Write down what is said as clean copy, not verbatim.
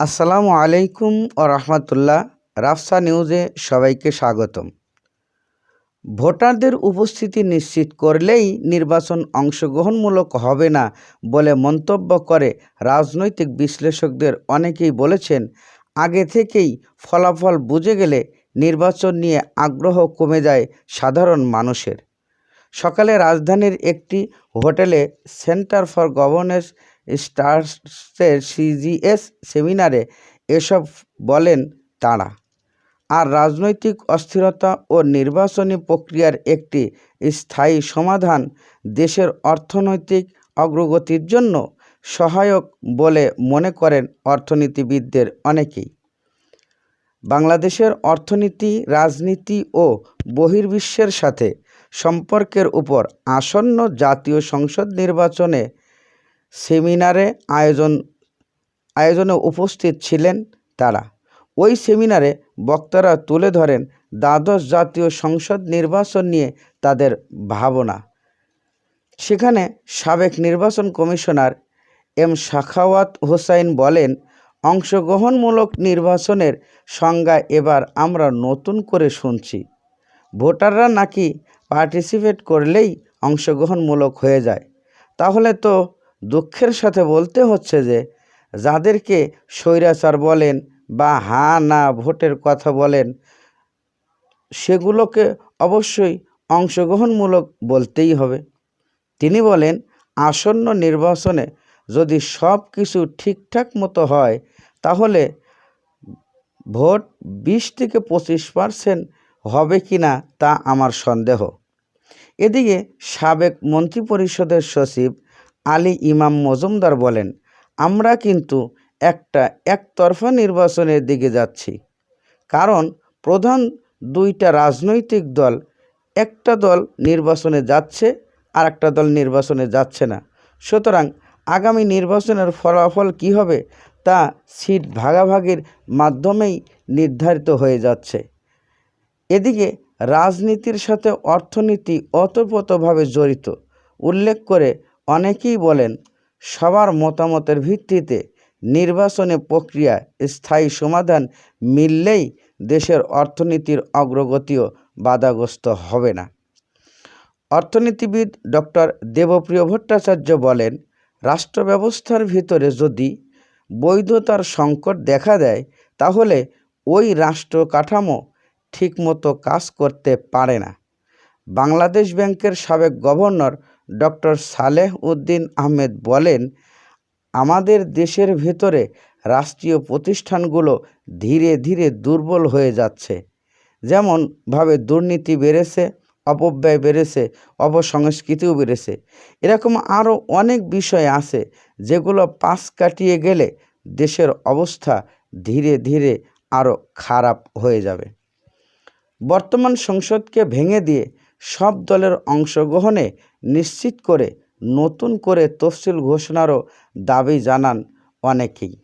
আসসালামু আলাইকুম ও রহমতুল্লাহ। রাফসা নিউজে সবাইকে স্বাগতম। ভোটারদের উপস্থিতি নিশ্চিত করলেই নির্বাচন অংশগ্রহণমূলক হবে না বলে মন্তব্য করে রাজনৈতিক বিশ্লেষকদের অনেকেই বলেছেন, আগে থেকেই ফলাফল বুঝে গেলে নির্বাচন নিয়ে আগ্রহ কমে যায় সাধারণ মানুষের। সকালে রাজধানীর একটি হোটেলে সেন্টার ফর গভর্নেন্স স্টাডিজের সিজিএস সেমিনারে এসব বলেন তাঁরা। আর রাজনৈতিক অস্থিরতা ও নির্বাচনী প্রক্রিয়ার একটি স্থায়ী সমাধান দেশের অর্থনৈতিক অগ্রগতির জন্য সহায়ক বলে মনে করেন অর্থনীতিবিদদের অনেকেই। বাংলাদেশের অর্থনীতি, রাজনীতি ও বহির্বিশ্বের সাথে সম্পর্কের উপর আসন্ন জাতীয় সংসদ নির্বাচনে সেমিনারে আয়োজনে উপস্থিত ছিলেন তারা। ওই সেমিনারে বক্তারা তুলে ধরেন দ্বাদশ জাতীয় সংসদ নির্বাচন নিয়ে তাদের ভাবনা। সেখানে সাবেক নির্বাচন কমিশনার এম সাখাওয়াত হোসাইন বলেন, অংশগ্রহণমূলক নির্বাচনের সংজ্ঞা এবার আমরা নতুন করে শুনছি। ভোটাররা নাকি পার্টিসিপেট করলেই অংশগ্রহণমূলক হয়ে যায়। তাহলে তো দুঃখের সাথে বলতে হচ্ছে যে যাদেরকে স্বৈরাচার বলেন বা হ্যাঁ না ভোটের কথা বলেন, সেগুলোকে অবশ্যই অংশগ্রহণমূলক বলতেই হবে। তিনি বলেন, আসন্ন নির্বাচনে যদি সব কিছু ঠিকঠাক মতো হয় তাহলে ভোট 20-25% হবে কি না তা আমার সন্দেহ। এদিকে সাবেক মন্ত্রিপরিষদের সচিব আলী ইমাম মজুমদার বলেন, আমরা কিন্তু একতরফা নির্বাচনের দিকে যাচ্ছি। কারণ প্রধান দুইটা রাজনৈতিক দল, একটা দল নির্বাচনে যাচ্ছে আর একটা দল নির্বাচনে যাচ্ছে না। সুতরাং আগামী নির্বাচনের ফলাফল কী হবে তা সিট ভাগাভাগির মাধ্যমেই নির্ধারিত হয়ে যাচ্ছে। এদিকে রাজনীতির সাথে অর্থনীতি ওতপ্রোতভাবে জড়িত উল্লেখ করে অনেকেই বলেন, সবার মতামতের ভিত্তিতে নির্বাচনী প্রক্রিয়া স্থায়ী সমাধান মিললেই দেশের অর্থনীতির অগ্রগতিও বাধাগ্রস্ত হবে না। অর্থনীতিবিদ ডক্টর দেবপ্রিয় ভট্টাচার্য বলেন, রাষ্ট্র ব্যবস্থার ভিতরে যদি বৈধতার সংকট দেখা দেয় তাহলে ওই রাষ্ট্র কাঠামো ঠিকমতো কাজ করতে পারে না। বাংলাদেশ ব্যাংকের সাবেক গভর্নর ডক্টর সালেহ উদ্দিন আহমেদ বলেন, আমাদের দেশের ভেতরে রাষ্ট্রীয় প্রতিষ্ঠানগুলো ধীরে ধীরে দুর্বল হয়ে যাচ্ছে। যেমনভাবে দুর্নীতি বেড়েছে, অপব্যয় বেড়েছে, অপসংস্কৃতিও বেড়েছে। এরকম আরও অনেক বিষয় আছে যেগুলো পাশ কাটিয়ে গেলে দেশের অবস্থা ধীরে ধীরে আরও খারাপ হয়ে যাবে। বর্তমান সংসদকে ভেঙে দিয়ে সব দলের অংশগ্রহণে নিশ্চিত করে নতুন করে তফসিল ঘোষণারও দাবি জানান অনেকেই।